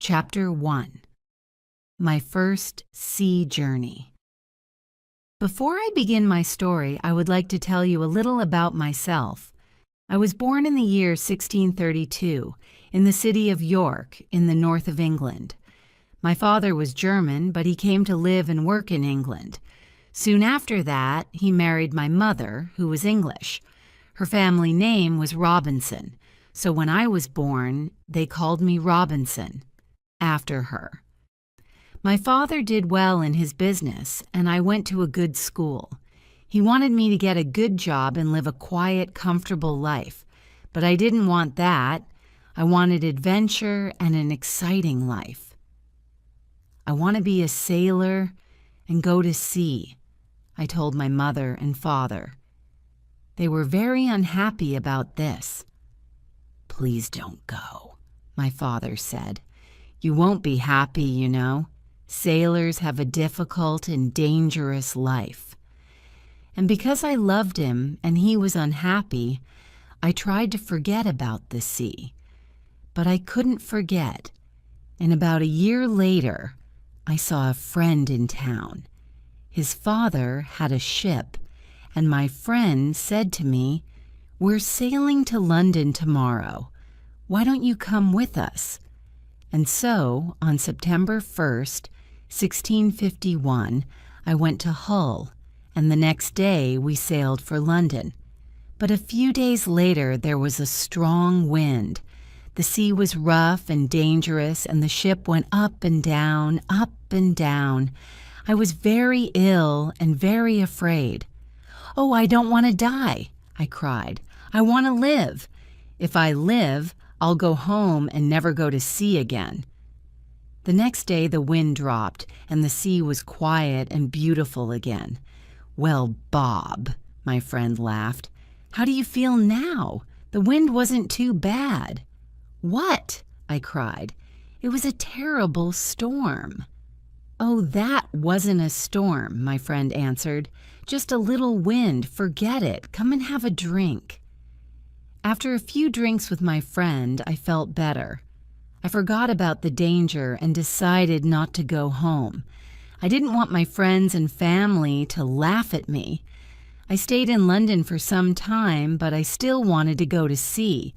Chapter 1. My First Sea Journey. Before I begin my story, I would like to tell you a little about myself. I was born in the year 1632 in the city of York in the north of England. My father was German, but he came to live and work in England. Soon after that, he married my mother, who was English. Her family name was Robinson, so when I was born, they called me Robinson, after her. My father did well in his business, and I went to a good school. He wanted me to get a good job and live a quiet, comfortable life, but I didn't want that. I wanted adventure and an exciting life. I want to be a sailor and go to sea, I told my mother and father. They were very unhappy about this. "Please don't go," my father said. "You won't be happy, you know. Sailors have a difficult and dangerous life." And because I loved him and he was unhappy, I tried to forget about the sea. But I couldn't forget, and about a year later, I saw a friend in town. His father had a ship, and my friend said to me, "We're sailing to London tomorrow. Why don't you come with us?" And so, on September 1st, 1651, I went to Hull, and the next day we sailed for London. But a few days later there was a strong wind. The sea was rough and dangerous, and the ship went up and down, up and down. I was very ill and very afraid. "Oh, I don't want to die," I cried. "I want to live. If I live, I'll go home and never go to sea again." The next day the wind dropped, and the sea was quiet and beautiful again. "Well, Bob," my friend laughed, "how do you feel now? The wind wasn't too bad." "What?" I cried. "It was a terrible storm." "Oh, that wasn't a storm," my friend answered. "Just a little wind. Forget it. Come and have a drink." After a few drinks with my friend, I felt better. I forgot about the danger and decided not to go home. I didn't want my friends and family to laugh at me. I stayed in London for some time, but I still wanted to go to sea.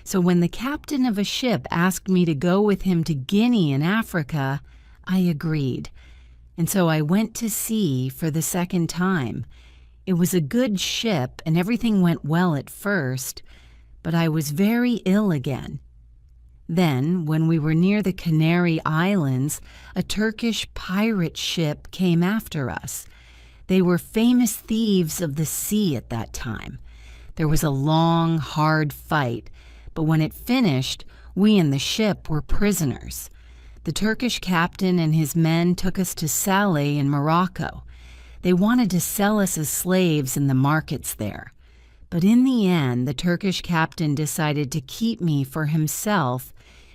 So when the captain of a ship asked me to go with him to Guinea in Africa, I agreed. And so I went to sea for the second time. It was a good ship and everything went well at first, but I was very ill again. Then, when we were near the Canary Islands, a Turkish pirate ship came after us. They were famous thieves of the sea at that time. There was a long, hard fight, but when it finished, we and the ship were prisoners. The Turkish captain and his men took us to Salé in Morocco. They wanted to sell us as slaves in the markets there. But in the end, the Turkish captain decided to keep me for himself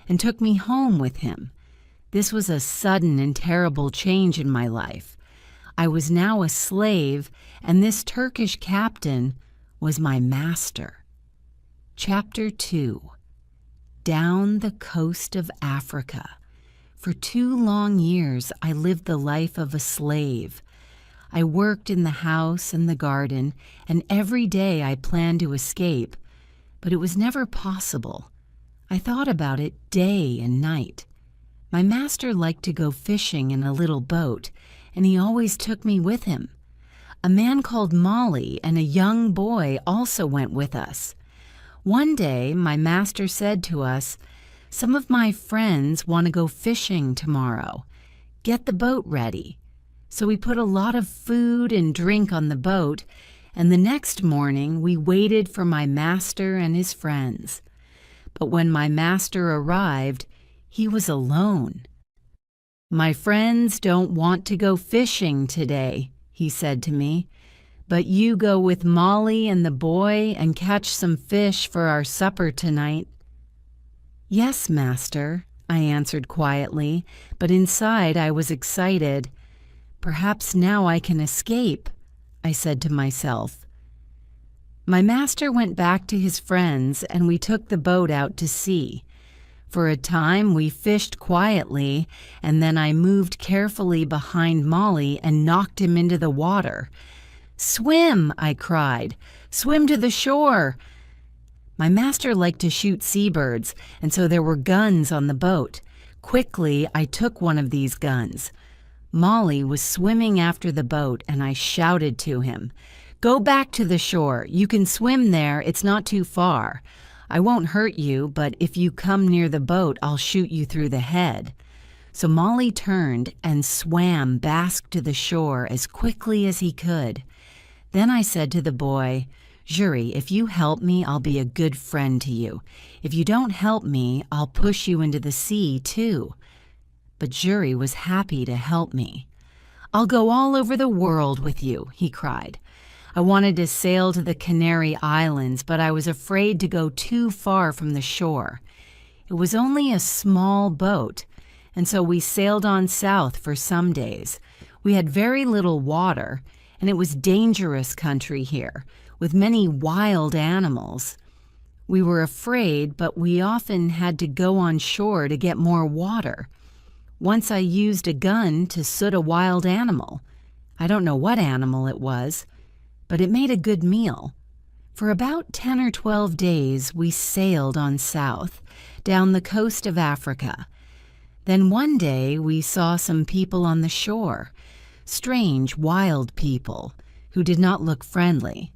and took me home with him. This was a sudden and terrible change in my life. I was now a slave, and this Turkish captain was my master. Chapter 2. Down the coast of Africa. For 2 long years, I lived the life of a slave. I worked in the house and the garden, and every day I planned to escape, but it was never possible. I thought about it day and night. My master liked to go fishing in a little boat, and he always took me with him. A man called Molly and a young boy also went with us. One day, my master said to us, "Some of my friends want to go fishing tomorrow. Get the boat ready." So we put a lot of food and drink on the boat, and the next morning we waited for my master and his friends. But when my master arrived, he was alone. "My friends don't want to go fishing today," he said to me, "but you go with Molly and the boy and catch some fish for our supper tonight." "Yes, master," I answered quietly, but inside I was excited. "Perhaps now I can escape," I said to myself. My master went back to his friends, and we took the boat out to sea. For a time, we fished quietly, and then I moved carefully behind Molly and knocked him into the water. "Swim!" I cried. "Swim to the shore!" My master liked to shoot seabirds, and so there were guns on the boat. Quickly, I took one of these guns. Molly was swimming after the boat, and I shouted to him, "Go back to the shore. You can swim there. It's not too far. I won't hurt you, but if you come near the boat, I'll shoot you through the head." So Molly turned and swam back to the shore as quickly as he could. Then I said to the boy, "Jury, if you help me, I'll be a good friend to you. If you don't help me, I'll push you into the sea too." But Jury was happy to help me. "I'll go all over the world with you," he cried. I wanted to sail to the Canary Islands, but I was afraid to go too far from the shore. It was only a small boat, and so we sailed on south for some days. We had very little water, and it was dangerous country here, with many wild animals. We were afraid, but we often had to go on shore to get more water. Once I used a gun to shoot a wild animal. I don't know what animal it was, but it made a good meal. For about 10 or 12 days, we sailed on south, down the coast of Africa. Then one day, we saw some people on the shore, strange, wild people, who did not look friendly.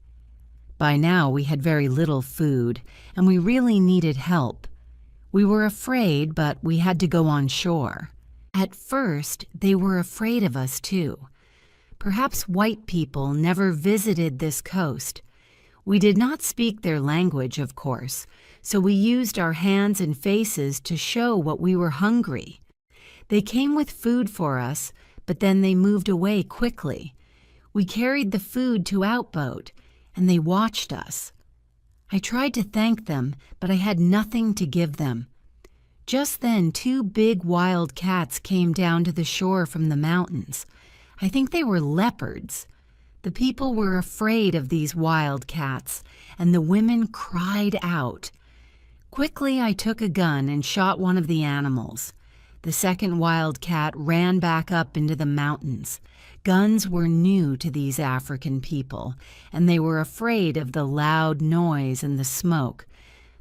By now, we had very little food, and we really needed help. We were afraid, but we had to go on shore. At first, they were afraid of us, too. Perhaps white people never visited this coast. We did not speak their language, of course, so we used our hands and faces to show what we were hungry. They came with food for us, but then they moved away quickly. We carried the food to Outboat, and they watched us. I tried to thank them, but I had nothing to give them. Just then, 2 big wild cats came down to the shore from the mountains. I think they were leopards. The people were afraid of these wild cats, and the women cried out. Quickly, I took a gun and shot one of the animals. The second wild cat ran back up into the mountains. Guns were new to these African people, and they were afraid of the loud noise and the smoke,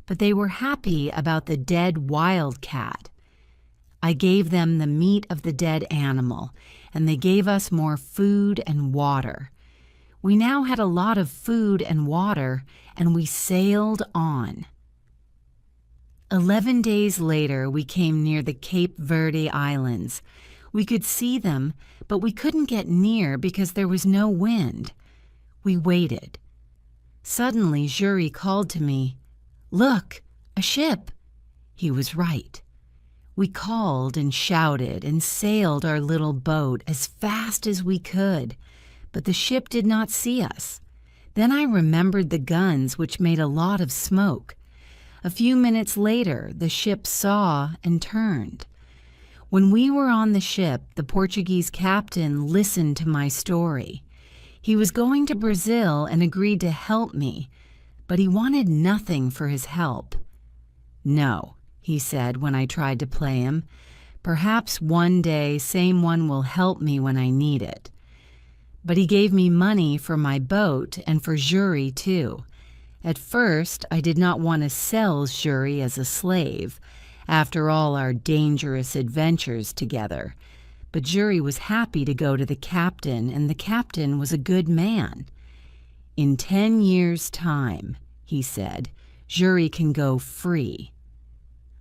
but they were happy about the dead wild cat. I gave them the meat of the dead animal, and they gave us more food and water. We now had a lot of food and water, and we sailed on. 11 days later, we came near the Cape Verde Islands. We could see them, but we couldn't get near because there was no wind. We waited. Suddenly, Jury called to me, "Look, a ship!" He was right. We called and shouted and sailed our little boat as fast as we could, but the ship did not see us. Then I remembered the guns, which made a lot of smoke. A few minutes later, the ship saw and turned. When we were on the ship, the Portuguese captain listened to my story. He was going to Brazil and agreed to help me, but he wanted nothing for his help. "No," he said when I tried to play him. "Perhaps one day same one will help me when I need it." But he gave me money for my boat and for Jury too. At first, I did not want to sell Jury as a slave, after all our dangerous adventures together. But Jury was happy to go to the captain, and the captain was a good man. "In 10 years' time," he said, "Jury can go free."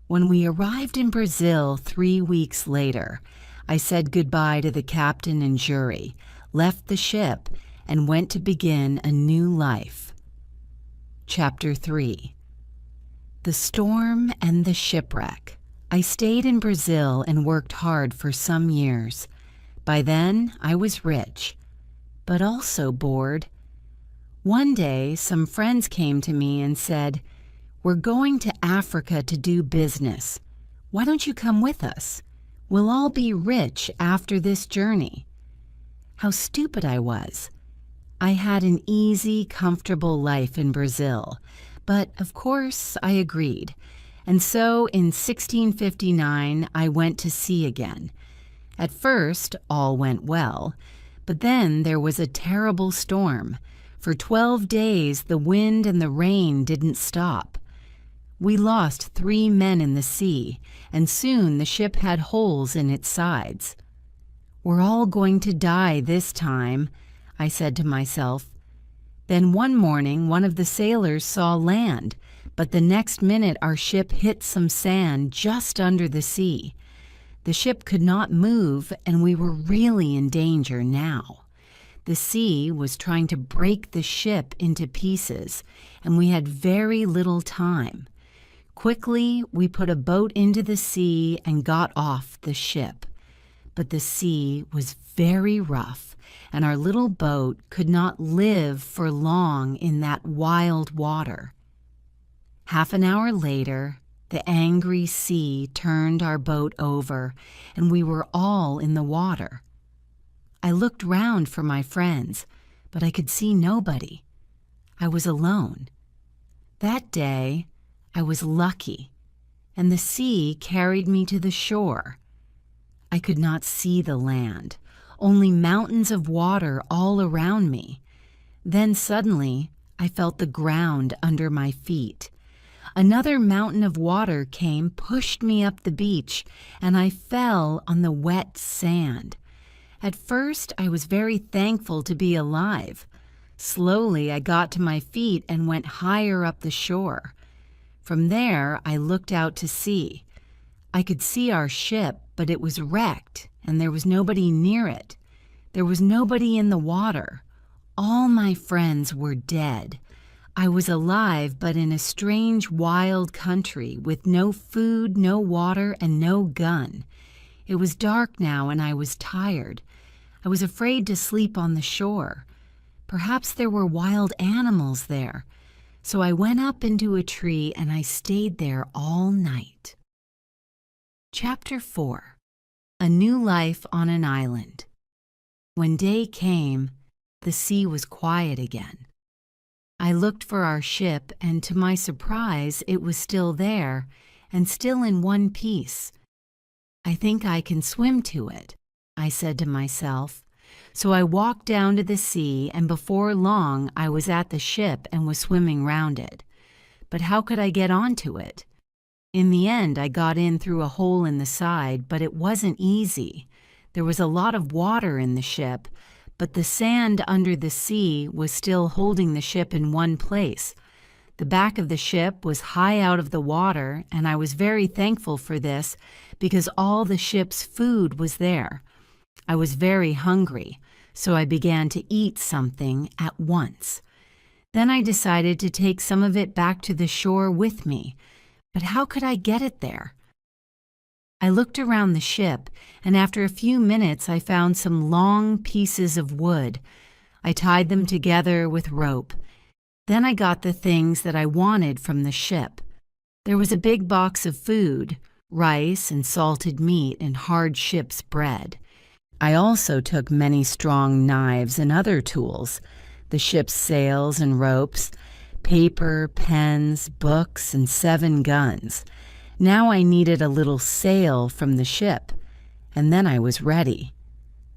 When we arrived in Brazil 3 weeks later, I said goodbye to the captain and Jury, left the ship, and went to begin a new life. Chapter 3. The Storm and the Shipwreck. I stayed in Brazil and worked hard for some years. By then, I was rich, but also bored. One day, some friends came to me and said, "We're going to Africa to do business. Why don't you come with us? We'll all be rich after this journey." How stupid I was. I had an easy, comfortable life in Brazil, but of course I agreed. And so in 1659, I went to sea again. At first, all went well, but then there was a terrible storm. For 12 days, the wind and the rain didn't stop. We lost 3 men in the sea, and soon the ship had holes in its sides. "We're all going to die this time," I said to myself. Then one morning, one of the sailors saw land, but the next minute our ship hit some sand just under the sea. The ship could not move, and we were really in danger now. The sea was trying to break the ship into pieces, and we had very little time. Quickly, we put a boat into the sea and got off the ship. But the sea was very rough, and our little boat could not live for long in that wild water. Half an hour later, the angry sea turned our boat over, and we were all in the water. I looked round for my friends, but I could see nobody. I was alone. That day, I was lucky, and the sea carried me to the shore. I could not see the land, only mountains of water all around me. Then suddenly, I felt the ground under my feet. Another mountain of water came, pushed me up the beach, and I fell on the wet sand. At first, I was very thankful to be alive. Slowly, I got to my feet and went higher up the shore. From there, I looked out to sea. I could see our ship, but it was wrecked, and there was nobody near it. There was nobody in the water. All my friends were dead. I was alive, but in a strange, wild country, with no food, no water, and no gun. It was dark now, and I was tired. I was afraid to sleep on the shore. Perhaps there were wild animals there. So I went up into a tree, and I stayed there all night. Chapter 4. A New Life on an Island. When day came, the sea was quiet again. I looked for our ship, and to my surprise, it was still there, and still in one piece. "I think I can swim to it," I said to myself. So I walked down to the sea, and before long I was at the ship and was swimming round it. But how could I get onto it? In the end, I got in through a hole in the side, but it wasn't easy. There was a lot of water in the ship, but the sand under the sea was still holding the ship in one place. The back of the ship was high out of the water, and I was very thankful for this because all the ship's food was there. I was very hungry, so I began to eat something at once. Then I decided to take some of it back to the shore with me, but how could I get it there? I looked around the ship, and after a few minutes I found some long pieces of wood. I tied them together with rope. Then I got the things that I wanted from the ship. There was a big box of food, rice and salted meat and hard ship's bread. I also took many strong knives and other tools, the ship's sails and ropes, paper, pens, books, and 7 guns. Now I needed a little sail from the ship, and then I was ready.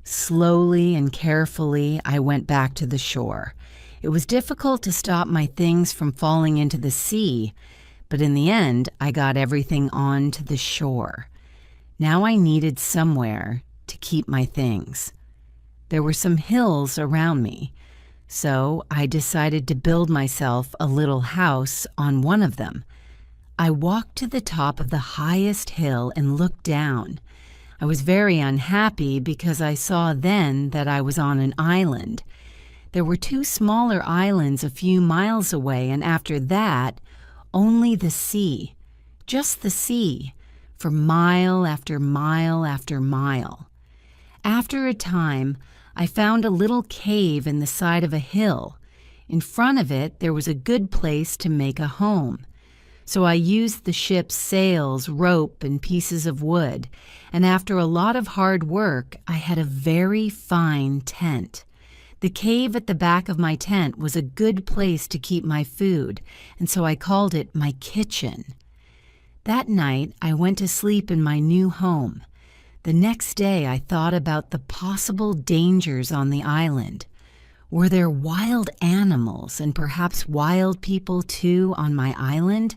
Slowly and carefully, I went back to the shore. It was difficult to stop my things from falling into the sea, but in the end, I got everything onto the shore. Now I needed somewhere to keep my things. There were some hills around me, so I decided to build myself a little house on one of them. I walked to the top of the highest hill and looked down. I was very unhappy because I saw then that I was on an island. There were 2 smaller islands a few miles away, and after that, only the sea, just the sea, for mile after mile after mile. After a time, I found a little cave in the side of a hill. In front of it, there was a good place to make a home. So I used the ship's sails, rope, and pieces of wood, and after a lot of hard work, I had a very fine tent. The cave at the back of my tent was a good place to keep my food, and so I called it my kitchen. That night, I went to sleep in my new home. The next day, I thought about the possible dangers on the island. Were there wild animals and perhaps wild people too on my island?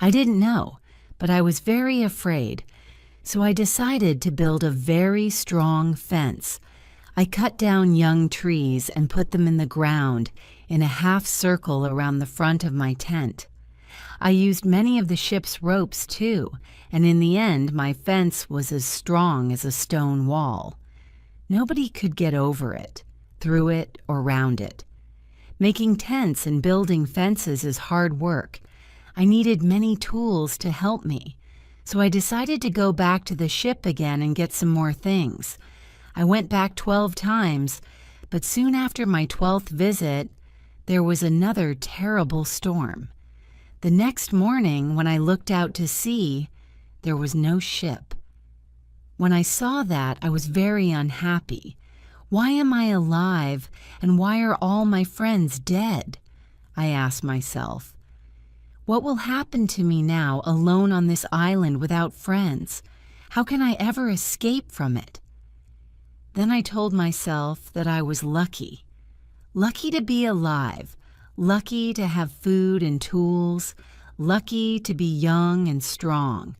I didn't know, but I was very afraid. So I decided to build a very strong fence. I cut down young trees and put them in the ground in a half circle around the front of my tent. I used many of the ship's ropes too, and in the end my fence was as strong as a stone wall. Nobody could get over it, through it, or round it. Making tents and building fences is hard work. I needed many tools to help me, so I decided to go back to the ship again and get some more things. I went back 12 times, but soon after my 12th visit, there was another terrible storm. The next morning, when I looked out to sea, there was no ship. When I saw that, I was very unhappy. Why am I alive, and why are all my friends dead? I asked myself. What will happen to me now, alone on this island without friends? How can I ever escape from it? Then I told myself that I was lucky. Lucky to be alive, lucky to have food and tools, lucky to be young and strong.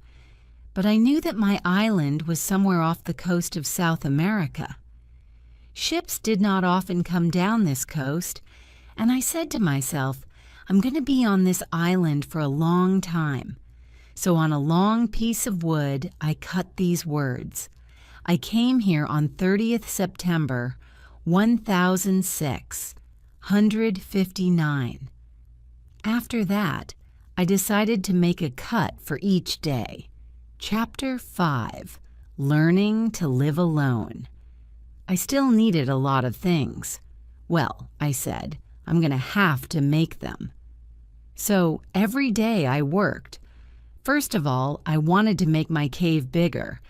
But I knew that my island was somewhere off the coast of South America. Ships did not often come down this coast, and I said to myself, I'm going to be on this island for a long time. So on a long piece of wood, I cut these words. I came here on 30th September, 1006, 159. After that, I decided to make a cut for each day. Chapter 5, Learning to Live Alone. I still needed a lot of things. Well, I said, I'm going to have to make them. So every day I worked. First of all, I wanted to make my cave bigger.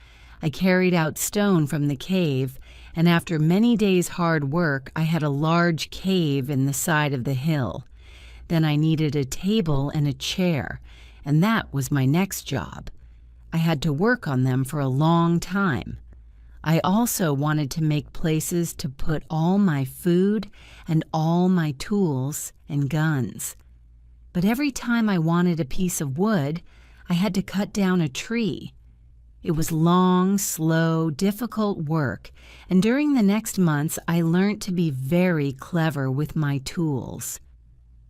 I carried out stone from the cave, and after many days' hard work, I had a large cave in the side of the hill. Then I needed a table and a chair, and that was my next job. I had to work on them for a long time. I also wanted to make places to put all my food and all my tools and guns. But every time I wanted a piece of wood, I had to cut down a tree. It was long, slow, difficult work, and during the next months I learned to be very clever with my tools.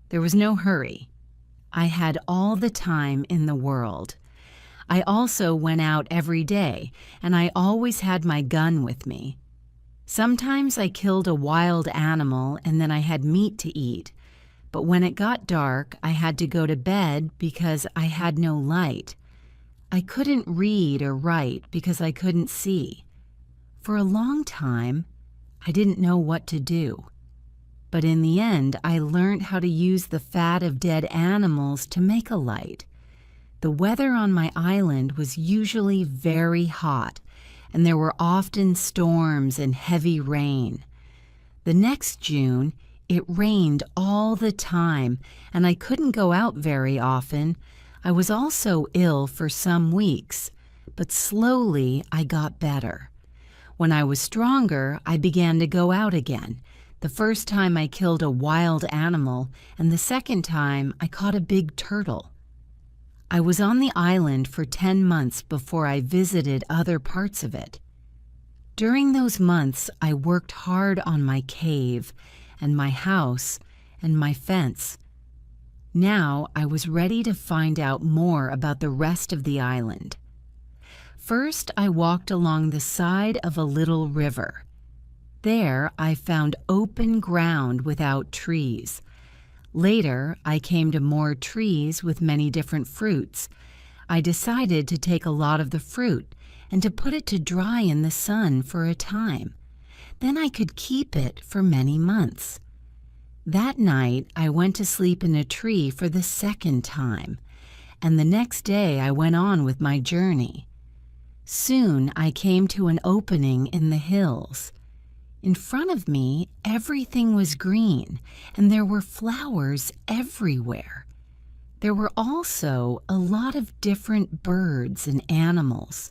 There was no hurry. I had all the time in the world. I also went out every day, and I always had my gun with me. Sometimes I killed a wild animal and then I had meat to eat, but when it got dark, I had to go to bed because I had no light. I couldn't read or write because I couldn't see. For a long time, I didn't know what to do. But in the end, I learned how to use the fat of dead animals to make a light. The weather on my island was usually very hot, and there were often storms and heavy rain. The next June, it rained all the time, and I couldn't go out very often. I was also ill for some weeks, but slowly I got better. When I was stronger, I began to go out again. The first time I killed a wild animal, and the second time I caught a big turtle. I was on the island for 10 months before I visited other parts of it. During those months, I worked hard on my cave and my house and my fence. Now I was ready to find out more about the rest of the island. First, I walked along the side of a little river. There, I found open ground without trees. Later, I came to more trees with many different fruits. I decided to take a lot of the fruit and to put it to dry in the sun for a time. Then I could keep it for many months. That night, I went to sleep in a tree for the second time, and the next day I went on with my journey. Soon I came to an opening in the hills. In front of me, everything was green, and there were flowers everywhere. There were also a lot of different birds and animals.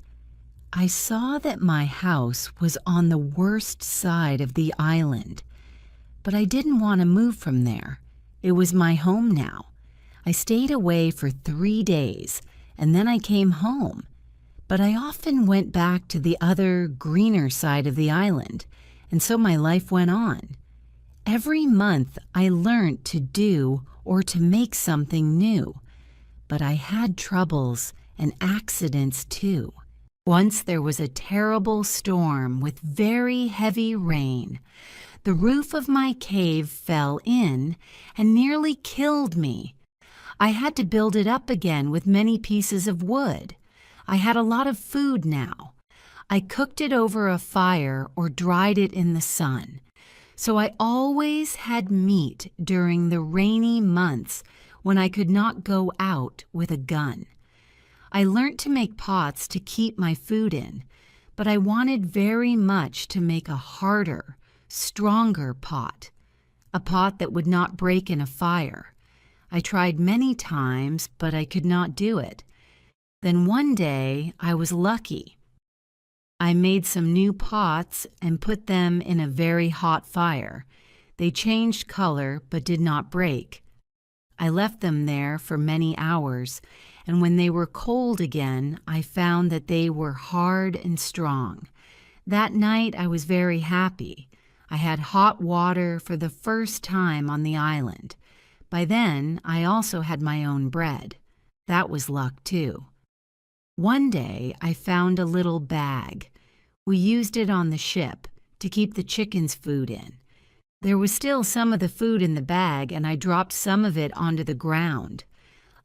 I saw that my house was on the worst side of the island, but I didn't want to move from there. It was my home now. I stayed away for 3 days, and then I came home. But I often went back to the other, greener side of the island, and so my life went on. Every month I learned to do or to make something new, but I had troubles and accidents too. Once there was a terrible storm with very heavy rain. The roof of my cave fell in and nearly killed me. I had to build it up again with many pieces of wood. I had a lot of food now. I cooked it over a fire or dried it in the sun. So I always had meat during the rainy months when I could not go out with a gun. I learned to make pots to keep my food in, but I wanted very much to make a harder, stronger pot, a pot that would not break in a fire. I tried many times, but I could not do it. Then one day I was lucky. I made some new pots and put them in a very hot fire. They changed color but did not break. I left them there for many hours, and when they were cold again, I found that they were hard and strong. That night I was very happy. I had hot water for the first time on the island. By then, I also had my own bread. That was luck too. One day, I found a little bag. We used it on the ship to keep the chickens' food in. There was still some of the food in the bag, and I dropped some of it onto the ground.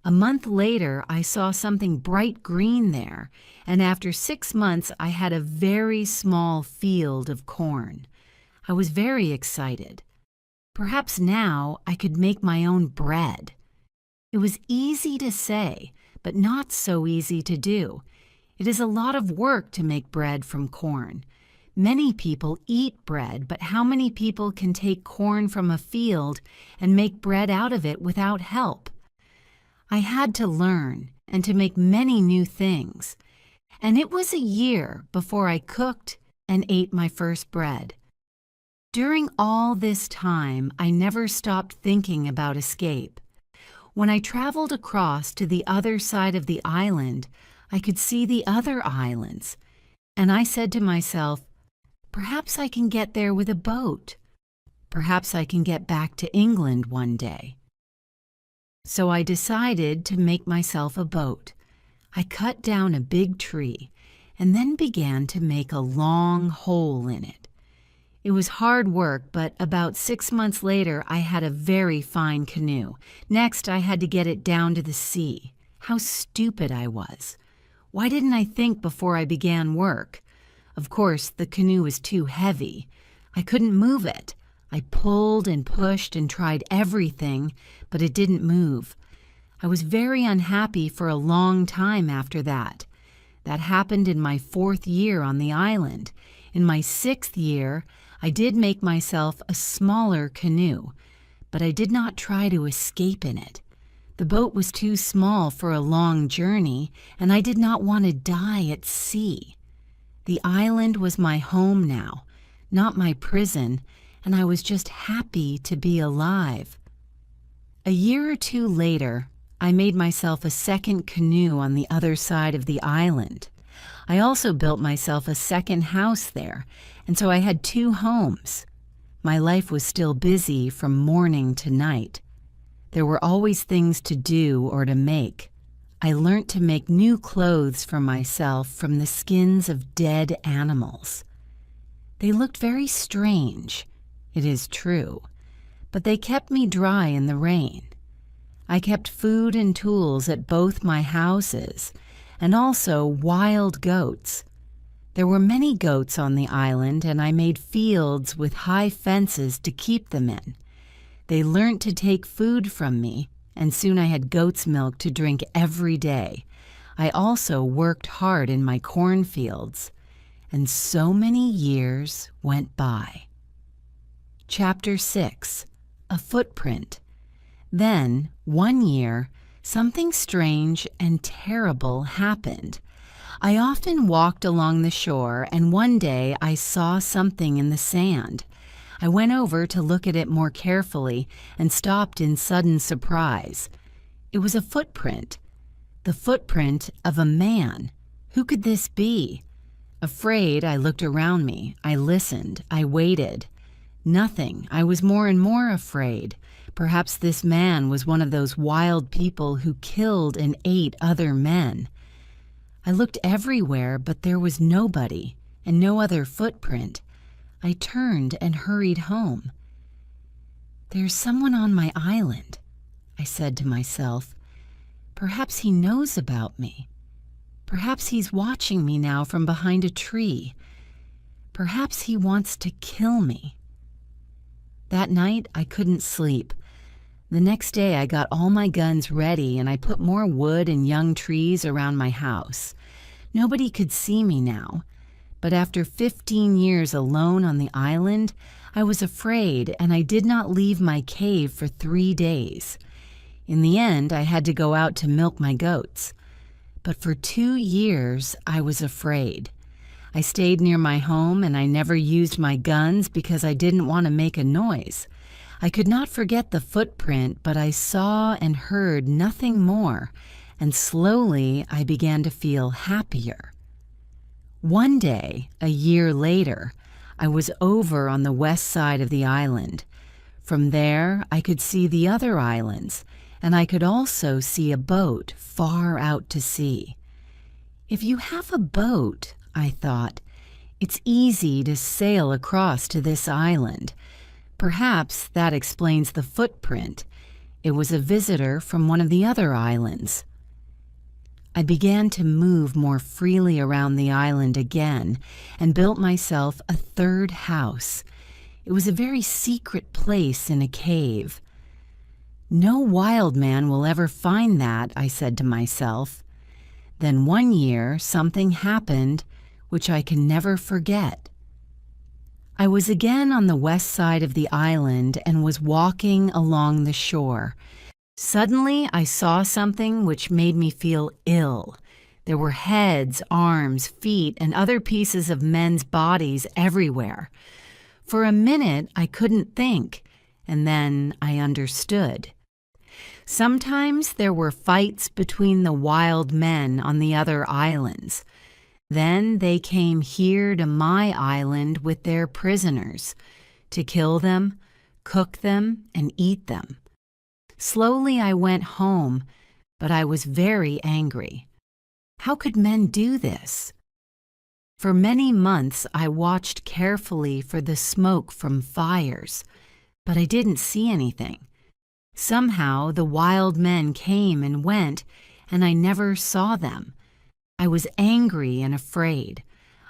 A month later, I saw something bright green there, and after 6 months, I had a very small field of corn. I was very excited. Perhaps now I could make my own bread. It was easy to say, but not so easy to do. It is a lot of work to make bread from corn. Many people eat bread, but how many people can take corn from a field and make bread out of it without help? I had to learn and to make many new things, and it was a year before I cooked and ate my first bread. During all this time, I never stopped thinking about escape. When I traveled across to the other side of the island, I could see the other islands, and I said to myself, perhaps I can get there with a boat. Perhaps I can get back to England one day. So I decided to make myself a boat. I cut down a big tree and then began to make a long hole in it. It was hard work, but about 6 months later, I had a very fine canoe. Next, I had to get it down to the sea. How stupid I was. Why didn't I think before I began work? Of course, the canoe was too heavy. I couldn't move it. I pulled and pushed and tried everything, but it didn't move. I was very unhappy for a long time after that. That happened in my 4th year on the island. In my 6th year, I did make myself a smaller canoe, but I did not try to escape in it. The boat was too small for a long journey, and I did not want to die at sea. The island was my home now, not my prison, and I was just happy to be alive. A year or 2 later, I made myself a second canoe on the other side of the island. I also built myself a second house there, and so I had 2 homes. My life was still busy from morning to night. There were always things to do or to make. I learnt to make new clothes for myself from the skins of dead animals. They looked very strange, it is true, but they kept me dry in the rain. I kept food and tools at both my houses, and also wild goats. There were many goats on the island, and I made fields with high fences to keep them in. They learnt to take food from me, and soon I had goat's milk to drink every day. I also worked hard in my cornfields, and so many years went by. Chapter 6. A Footprint. Then, one year, Something strange and terrible happened. I often walked along the shore, and one day I saw something in the sand. I went over to look at it more carefully and stopped in sudden surprise. It was a footprint, the footprint of a man. Who could this be? Afraid, I looked around me. I listened. I waited. Nothing. I was more and more afraid. Perhaps this man was one of those wild people who killed and ate other men. I looked everywhere, but there was nobody and no other footprint. I turned and hurried home. "There's someone on my island," I said to myself. "Perhaps he knows about me. Perhaps he's watching me now from behind a tree. Perhaps he wants to kill me." That night, I couldn't sleep. The next day, I got all my guns ready and I put more wood and young trees around my house. Nobody could see me now. But after 15 years alone on the island, I was afraid and I did not leave my cave for 3 days. In the end, I had to go out to milk my goats. But for 2 years, I was afraid. I stayed near my home and I never used my guns because I didn't want to make a noise. I could not forget the footprint, but I saw and heard nothing more, and slowly I began to feel happier. One day, a year later, I was over on the west side of the island. From there, I could see the other islands, and I could also see a boat far out to sea. If you have a boat, I thought, it's easy to sail across to this island. Perhaps that explains the footprint. It was a visitor from one of the other islands. I began to move more freely around the island again and built myself a third house. It was a very secret place in a cave. "No wild man will ever find that," I said to myself. Then one year something happened which I can never forget. I was again on the west side of the island and was walking along the shore. Suddenly, I saw something which made me feel ill. There were heads, arms, feet, and other pieces of men's bodies everywhere. For a minute, I couldn't think, and then I understood. Sometimes there were fights between the wild men on the other islands. Then they came here to my island with their prisoners, to kill them, cook them, and eat them. Slowly I went home, but I was very angry. How could men do this? For many months I watched carefully for the smoke from fires, but I didn't see anything. Somehow the wild men came and went, and I never saw them. I was angry and afraid.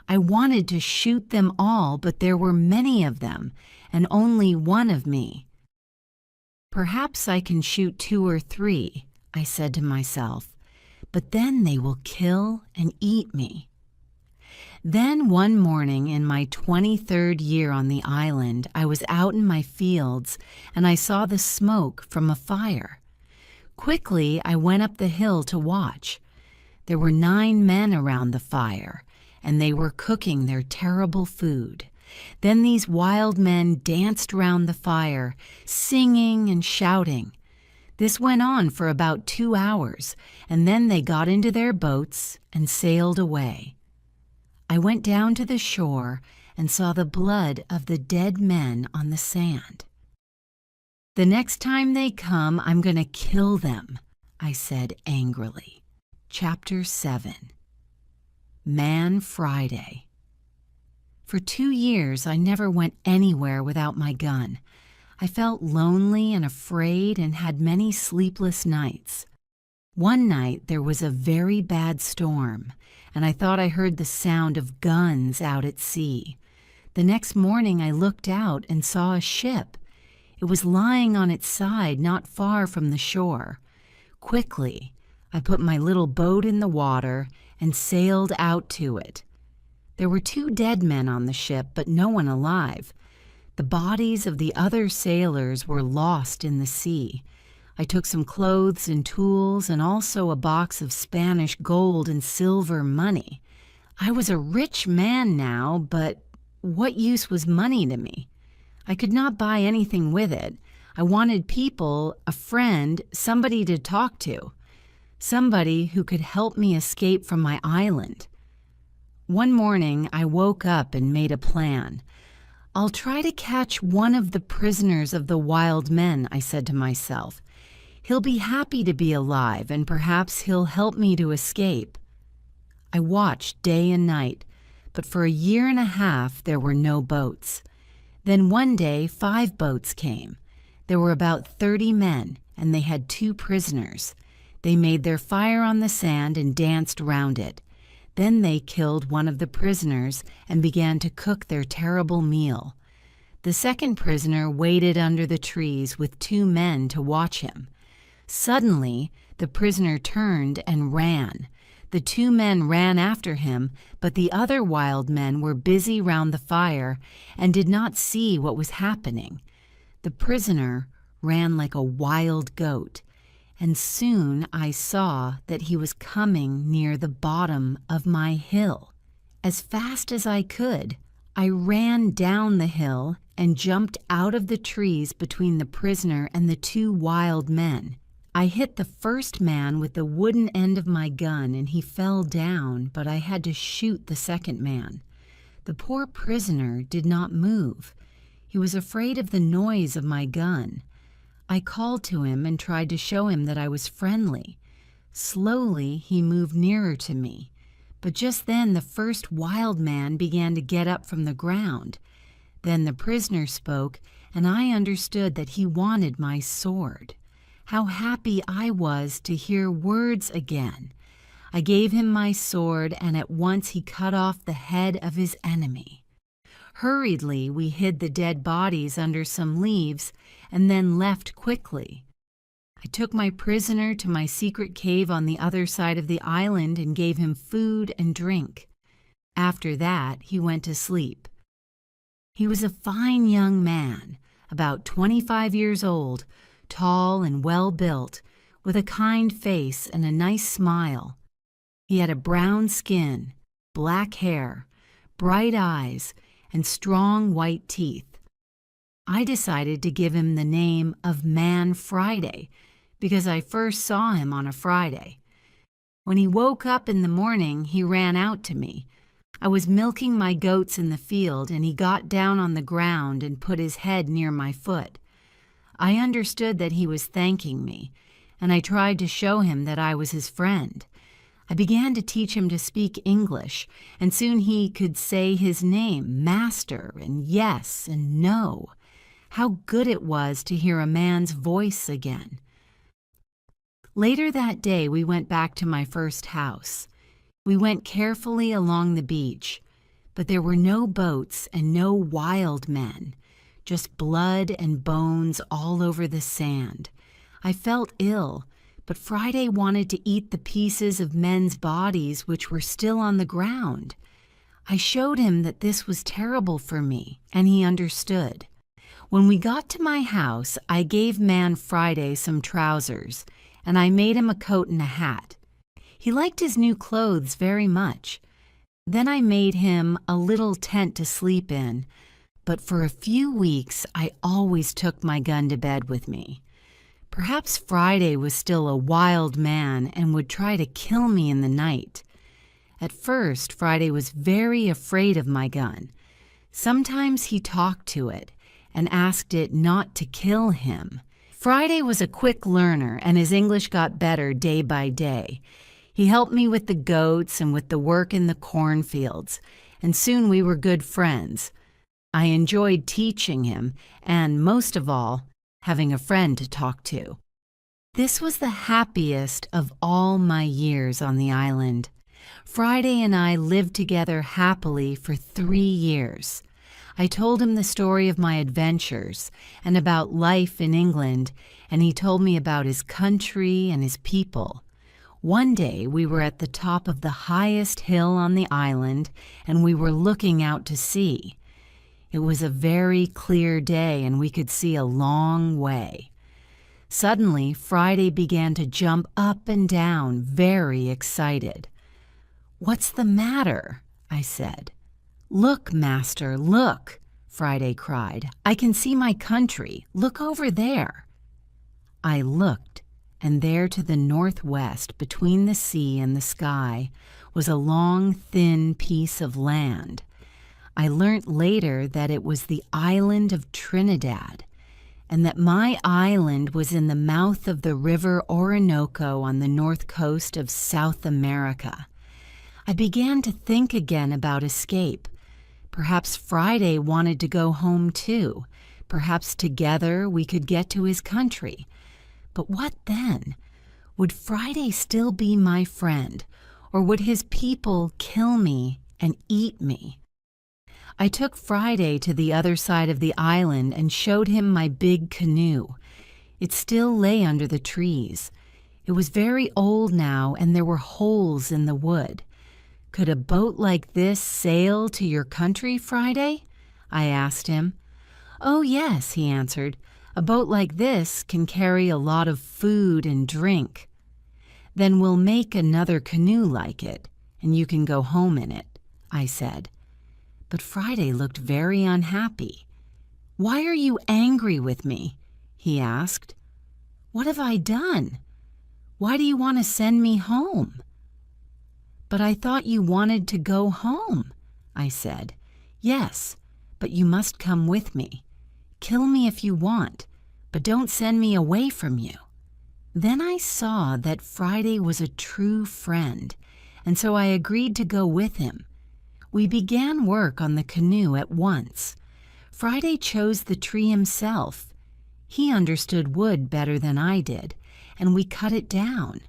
I wanted to shoot them all, but there were many of them, and only one of me. "Perhaps I can shoot 2 or 3, I said to myself, "but then they will kill and eat me." Then one morning in my 23rd year on the island, I was out in my fields, and I saw the smoke from a fire. Quickly, I went up the hill to watch. There were 9 men around the fire, and they were cooking their terrible food. Then these wild men danced round the fire, singing and shouting. This went on for about 2 hours, and then they got into their boats and sailed away. I went down to the shore and saw the blood of the dead men on the sand. "The next time they come, I'm going to kill them," I said angrily. Chapter 7. Man Friday. For 2 years, I never went anywhere without my gun. I felt lonely and afraid and had many sleepless nights. One night, there was a very bad storm, and I thought I heard the sound of guns out at sea. The next morning, I looked out and saw a ship. It was lying on its side not far from the shore. Quickly, I put my little boat in the water and sailed out to it. There were 2 dead men on the ship, but no one alive. The bodies of the other sailors were lost in the sea. I took some clothes and tools and also a box of Spanish gold and silver money. I was a rich man now, but what use was money to me? I could not buy anything with it. I wanted people, a friend, somebody to talk to, somebody who could help me escape from my island. One morning, I woke up and made a plan. I'll try to catch one of the prisoners of the wild men, I said to myself. He'll be happy to be alive, and perhaps he'll help me to escape. I watched day and night, but for a year and a half there were no boats. Then one day 5 boats came. There were about 30 men, and they had 2 prisoners. They made their fire on the sand and danced round it. Then they killed one of the prisoners and began to cook their terrible meal. The second prisoner waited under the trees with 2 men to watch him. Suddenly, the prisoner turned and ran. The 2 men ran after him, but the other wild men were busy round the fire and did not see what was happening. The prisoner ran like a wild goat, and soon I saw that he was coming near the bottom of my hill. As fast as I could, I ran down the hill and jumped out of the trees between the prisoner and the 2 wild men. I hit the first man with the wooden end of my gun and he fell down, but I had to shoot the second man. The poor prisoner did not move. He was afraid of the noise of my gun. I called to him and tried to show him that I was friendly. Slowly, he moved nearer to me, but just then the first wild man began to get up from the ground. Then the prisoner spoke, and I understood that he wanted my sword. How happy I was to hear words again. I gave him my sword, and at once he cut off the head of his enemy. Hurriedly, we hid the dead bodies under some leaves and then left quickly. I took my prisoner to my secret cave on the other side of the island and gave him food and drink. After that, he went to sleep. He was a fine young man, about 25 years old, tall and well-built, with a kind face and a nice smile. He had a brown skin, black hair, bright eyes, and strong white teeth. I decided to give him the name of Man Friday because I first saw him on a Friday. When he woke up in the morning, he ran out to me. I was milking my goats in the field, and he got down on the ground and put his head near my foot. I understood that he was thanking me, and I tried to show him that I was his friend. I began to teach him to speak English, and soon he could say his name, Master, and yes and no. How good it was to hear a man's voice again. Later that day, we went back to my first house. We went carefully along the beach, but there were no boats and no wild men, just blood and bones all over the sand. I felt ill, but Friday wanted to eat the pieces of men's bodies which were still on the ground. I showed him that this was terrible for me, and he understood. When we got to my house, I gave Man Friday some trousers, and I made him a coat and a hat. He liked his new clothes very much. Then I made him a little tent to sleep in, but for a few weeks I always took my gun to bed with me. Perhaps Friday was still a wild man and would try to kill me in the night. At first, Friday was very afraid of my gun. Sometimes he talked to it and asked it not to kill him. Friday was a quick learner, and his English got better day by day. He helped me with the goats and with the work in the cornfields, and soon we were good friends. I enjoyed teaching him, and most of all, having a friend to talk to. This was the happiest of all my years on the island. Friday and I lived together happily for 3 years. I told him the story of my adventures and about life in England, and he told me about his country and his people. One day we were at the top of the highest hill on the island, and we were looking out to sea. It was a very clear day, and we could see a long way. Suddenly, Friday began to jump up and down, very excited. "What's the matter?" I said. "Look, Master, look!" Friday cried. "I can see my country. Look over there." I looked, and there to the northwest, between the sea and the sky, was a long, thin piece of land. I learnt later that it was the island of Trinidad, and that my island was in the mouth of the river Orinoco on the north coast of South America. I began to think again about escape. Perhaps Friday wanted to go home too. Perhaps together we could get to his country. But what then? Would Friday still be my friend, or would his people kill me and eat me? I took Friday to the other side of the island and showed him my big canoe. It still lay under the trees. It was very old now, and there were holes in the wood. "Could a boat like this sail to your country, Friday?" I asked him. "Oh, yes," he answered. "A boat like this can carry a lot of food and drink." "Then we'll make another canoe like it, and you can go home in it," I said. But Friday looked very unhappy. "Why are you angry with me?" he asked. "What have I done? Why do you want to send me home?" "But I thought you wanted to go home," I said. "Yes, but you must come with me. Kill me if you want, but don't send me away from you." Then I saw that Friday was a true friend, and so I agreed to go with him. We began work on the canoe at once. Friday chose the tree himself. He understood wood better than I did, and we cut it down.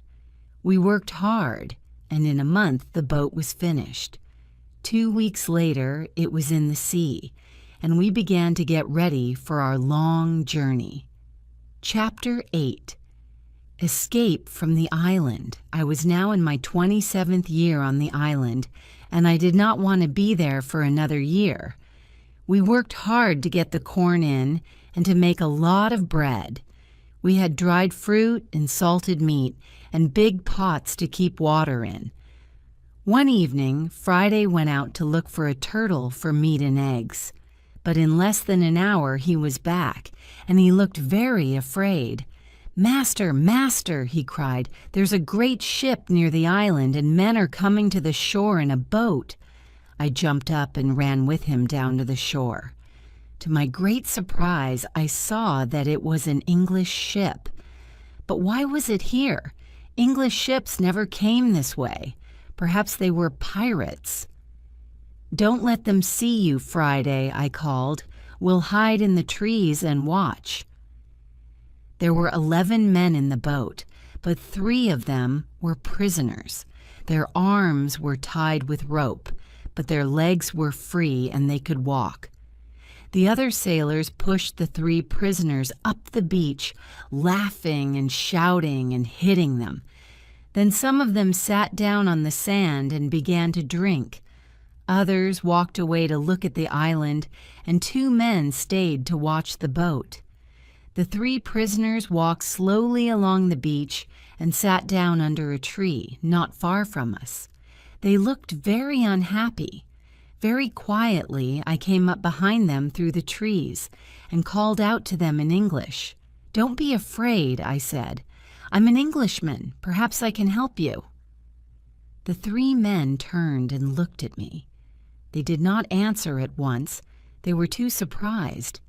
We worked hard, and in a month the boat was finished. 2 weeks later, it was in the sea, and we began to get ready for our long journey. Chapter 8. Escape from the island. I was now in my 27th year on the island, and I did not want to be there for another year. We worked hard to get the corn in and to make a lot of bread. We had dried fruit and salted meat and big pots to keep water in. One evening, Friday went out to look for a turtle for meat and eggs. But in less than an hour he was back, and he looked very afraid. "Master, master," he cried, "there's a great ship near the island, and men are coming to the shore in a boat." I jumped up and ran with him down to the shore. To my great surprise, I saw that it was an English ship. But why was it here? English ships never came this way. Perhaps they were pirates. "Don't let them see you, Friday," I called. "We'll hide in the trees and watch." There were 11 men in the boat, but 3 of them were prisoners. Their arms were tied with rope, but their legs were free and they could walk. The other sailors pushed the 3 prisoners up the beach, laughing and shouting and hitting them. Then some of them sat down on the sand and began to drink. Others walked away to look at the island, and 2 men stayed to watch the boat. The 3 prisoners walked slowly along the beach and sat down under a tree not far from us. They looked very unhappy. Very quietly, I came up behind them through the trees and called out to them in English. "Don't be afraid," I said. "I'm an Englishman. Perhaps I can help you." The 3 men turned and looked at me. They did not answer at once. They were too surprised.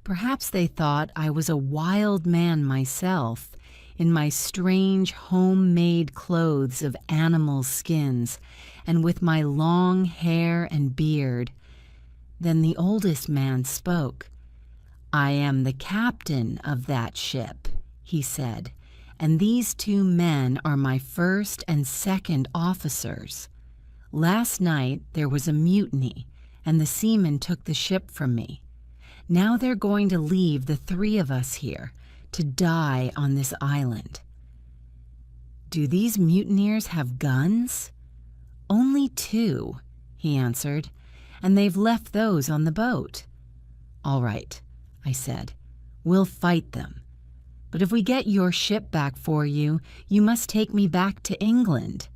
Perhaps they thought I was a wild man myself, in my strange homemade clothes of animal skins, and with my long hair and beard. Then the oldest man spoke. "I am the captain of that ship," he said, "and these 2 men are my first and second officers. Last night there was a mutiny, and the seamen took the ship from me. Now they're going to leave the 3 of us here to die on this island." "Do these mutineers have guns?" "Only 2, he answered, "and they've left those on the boat." "All right," I said. "We'll fight them. But if we get your ship back for you, you must take me back to England."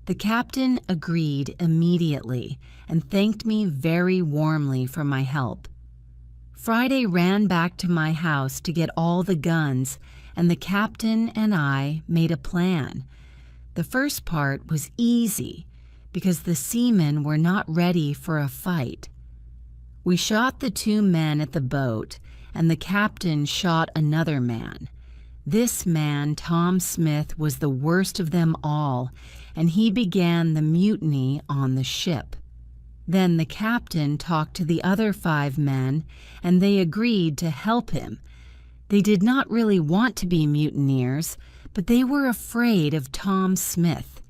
The captain agreed immediately and thanked me very warmly for my help. Friday ran back to my house to get all the guns, and the captain and I made a plan. The first part was easy because the seamen were not ready for a fight. We shot the 2 men at the boat, and the captain shot another man. This man, Tom Smith, was the worst of them all, and he began the mutiny on the ship. Then the captain talked to the other 5 men, and they agreed to help him. They did not really want to be mutineers, but they were afraid of Tom Smith.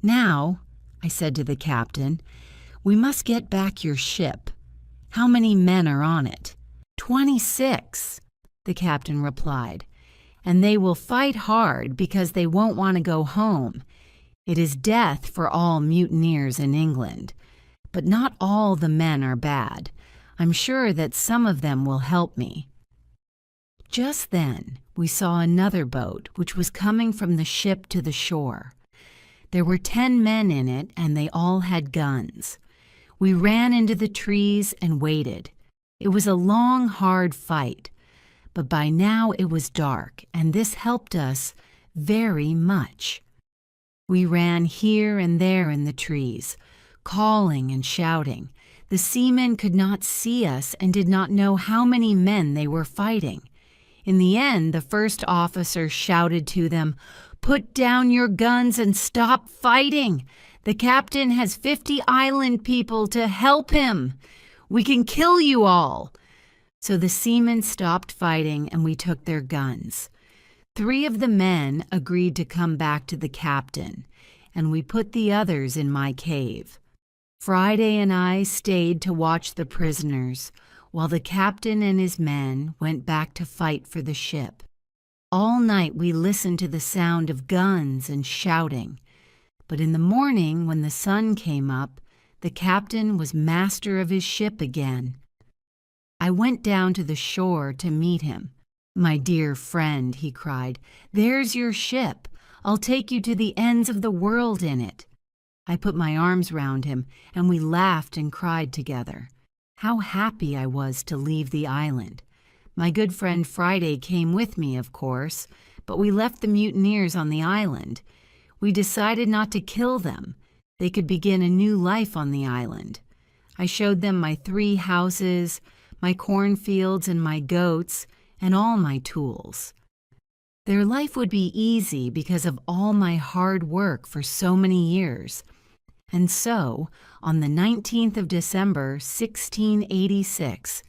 "Now," I said to the captain, "we must get back your ship. How many men are on it?" 26, the captain replied, "and they will fight hard because they won't want to go home. It is death for all mutineers in England. But not all the men are bad. I'm sure that some of them will help me." Just then, we saw another boat which was coming from the ship to the shore. There were 10 men in it, and they all had guns. We ran into the trees and waited. It was a long, hard fight, but by now it was dark, and this helped us very much. We ran here and there in the trees, calling and shouting. The seamen could not see us and did not know how many men they were fighting. In the end, the first officer shouted to them, "Put down your guns and stop fighting. The captain has 50 island people to help him. We can kill you all." So the seamen stopped fighting and we took their guns. 3 of the men agreed to come back to the captain, and we put the others in my cave. Friday and I stayed to watch the prisoners, while the captain and his men went back to fight for the ship. All night we listened to the sound of guns and shouting, but in the morning when the sun came up, the captain was master of his ship again. I went down to the shore to meet him. "My dear friend," he cried, "there's your ship. I'll take you to the ends of the world in it." I put my arms round him, and we laughed and cried together. How happy I was to leave the island. My good friend Friday came with me, of course, but we left the mutineers on the island. We decided not to kill them. They could begin a new life on the island. I showed them my 3 houses, my cornfields and my goats, and all my tools. Their life would be easy because of all my hard work for so many years. And so, on the 19th of December, 1686,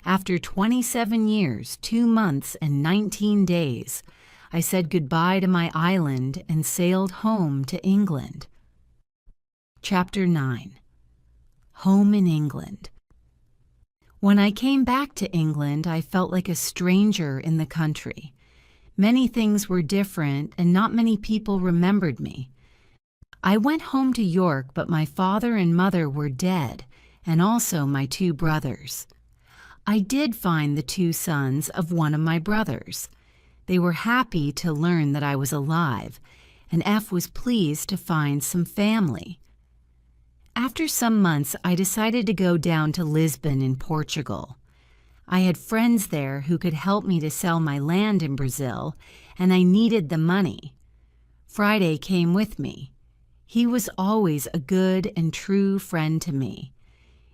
after 27 years, 2 months, and 19 days, I said goodbye to my island and sailed home to England. Chapter 9. Home in England. When I came back to England, I felt like a stranger in the country. Many things were different, and not many people remembered me. I went home to York, but my father and mother were dead, and also my 2 brothers. I did find the 2 sons of one of my brothers. They were happy to learn that I was alive, and F was pleased to find some family. After some months, I decided to go down to Lisbon in Portugal. I had friends there who could help me to sell my land in Brazil, and I needed the money. Friday came with me. He was always a good and true friend to me.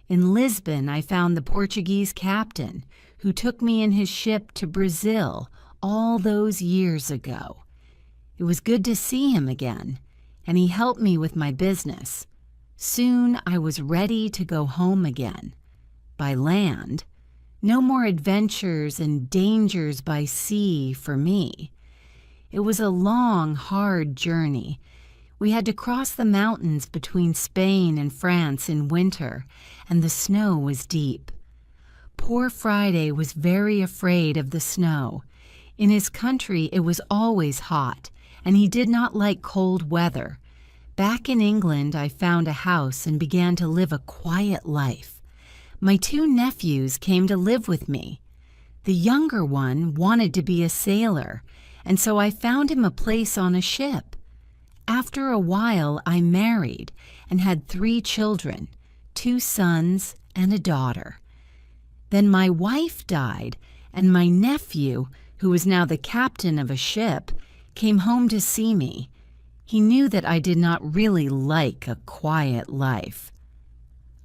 In Lisbon, I found the Portuguese captain, who took me in his ship to Brazil all those years ago. It was good to see him again, and he helped me with my business. Soon I was ready to go home again. By land, no more adventures and dangers by sea for me. It was a long, hard journey. We had to cross the mountains between Spain and France in winter, and the snow was deep. Poor Friday was very afraid of the snow. In his country it was always hot, and he did not like cold weather. Back in England I found a house and began to live a quiet life. My 2 nephews came to live with me. The younger one wanted to be a sailor, and so I found him a place on a ship. After a while, I married and had 3 children, 2 sons and a daughter. Then my wife died, and my nephew, who was now the captain of a ship, came home to see me. He knew that I did not really like a quiet life.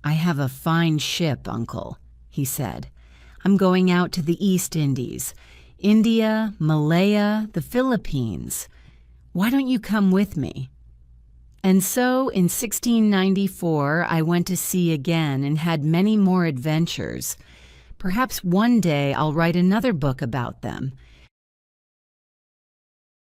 "I have a fine ship, Uncle," he said. "I'm going out to the East Indies, India, Malaya, the Philippines. Why don't you come with me?" And so in 1694 I went to sea again and had many more adventures. Perhaps one day I'll write another book about them.